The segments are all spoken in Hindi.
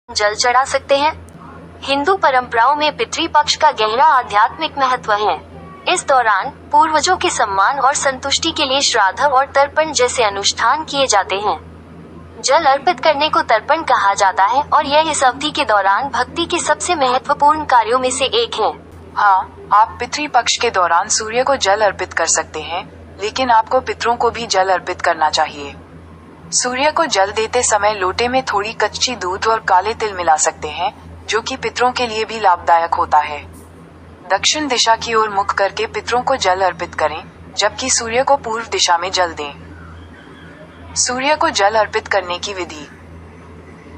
जल चढ़ा सकते हैं। हिंदू परंपराओं में पितृपक्ष का गहरा आध्यात्मिक महत्व है। इस दौरान पूर्वजों के सम्मान और संतुष्टि के लिए श्राद्ध और तर्पण जैसे अनुष्ठान किए जाते हैं। जल अर्पित करने को तर्पण कहा जाता है और यह इस अवधि के दौरान भक्ति के सबसे महत्वपूर्ण कार्यों में से एक है। हाँ, आप पितृपक्ष के दौरान सूर्य को जल अर्पित कर सकते हैं, लेकिन आपको पितरों को भी जल अर्पित करना चाहिए। सूर्य को जल देते समय लोटे में थोड़ी कच्ची दूध और काले तिल मिला सकते हैं, जो कि पितरों के लिए भी लाभदायक होता है। दक्षिण दिशा की ओर मुख करके पितरों को जल अर्पित करें, जबकि सूर्य को पूर्व दिशा में जल दें। सूर्य को जल अर्पित करने की विधि: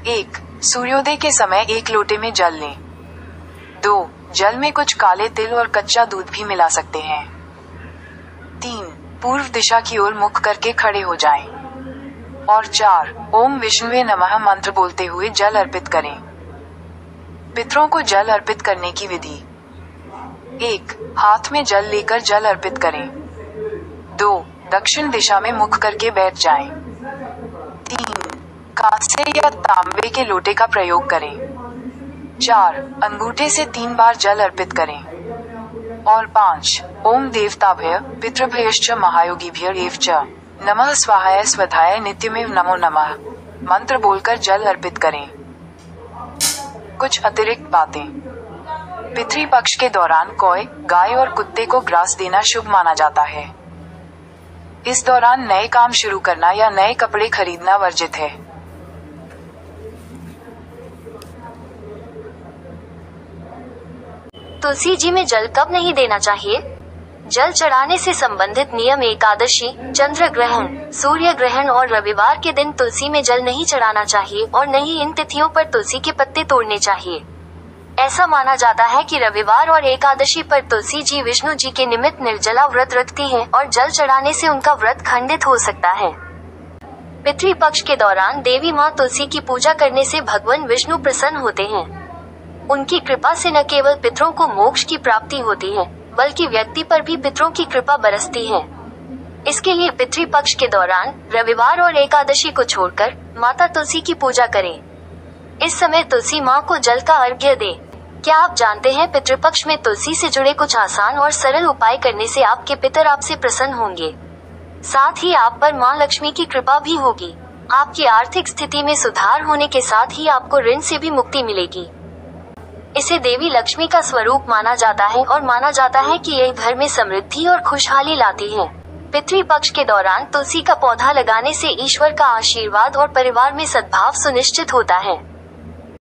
1. सूर्योदय के समय एक लोटे में जल लें। 2. जल में कुछ काले तिल और कच्चा दूध भी मिला सकते हैं। 3. पूर्व दिशा की ओर मुख करके खड़े हो जाएं। और 4. ओम विष्णुवे नमः मंत्र बोलते हुए जल अर्पित करें। पितरों को जल अर्पित करने की विधि: 1. हाथ में जल लेकर जल अर्पित करें। 2. दक्षिण दिशा में मुख करके बैठ जाएं। 3. कांसे या तांबे के लोटे का प्रयोग करें। 4. अंगूठे से 3 बार जल अर्पित करें। और 5. ओम देवताभ्य पितृभ्यश्च महायोगिभ्य एव च नमः स्वाहाय स्वधाय नित्यमेव नमो नमः मंत्र बोलकर जल अर्पित करें। कुछ अतिरिक्त बातें: पितृपक्ष के दौरान कौए, गाय और कुत्ते को ग्रास देना शुभ माना जाता है। इस दौरान नए काम शुरू करना या नए कपड़े खरीदना वर्जित है। तुलसी जी में जल कब नहीं देना चाहिए? जल चढ़ाने से संबंधित नियम: एकादशी, चंद्र ग्रहण, सूर्य ग्रहण और रविवार के दिन तुलसी में जल नहीं चढ़ाना चाहिए और न ही इन तिथियों पर तुलसी के पत्ते तोड़ने चाहिए। ऐसा माना जाता है कि रविवार और एकादशी पर तुलसी जी विष्णु जी के निमित्त निर्जला व्रत रखती हैं और जल चढ़ाने से उनका व्रत खंडित हो सकता है। पितृपक्ष के दौरान देवी माँ तुलसी की पूजा करने से भगवान विष्णु प्रसन्न होते हैं। उनकी कृपा से न केवल पितरों को मोक्ष की प्राप्ति होती है, बल्कि व्यक्ति पर भी पितरों की कृपा बरसती है। इसके लिए पितृपक्ष के दौरान रविवार और एकादशी को छोड़कर माता तुलसी की पूजा करें। इस समय तुलसी माँ को जल का अर्घ्य दें। क्या आप जानते हैं पितृपक्ष में तुलसी से जुड़े कुछ आसान और सरल उपाय करने से आपके पितर आपसे प्रसन्न होंगे। साथ ही आप पर माँ लक्ष्मी की कृपा भी होगी। आपकी आर्थिक स्थिति में सुधार होने के साथ ही आपको ऋण से भी मुक्ति मिलेगी। इसे देवी लक्ष्मी का स्वरूप माना जाता है और माना जाता है कि यह घर में समृद्धि और खुशहाली लाती है। पितृपक्ष के दौरान तुलसी का पौधा लगाने से ईश्वर का आशीर्वाद और परिवार में सद्भाव सुनिश्चित होता है।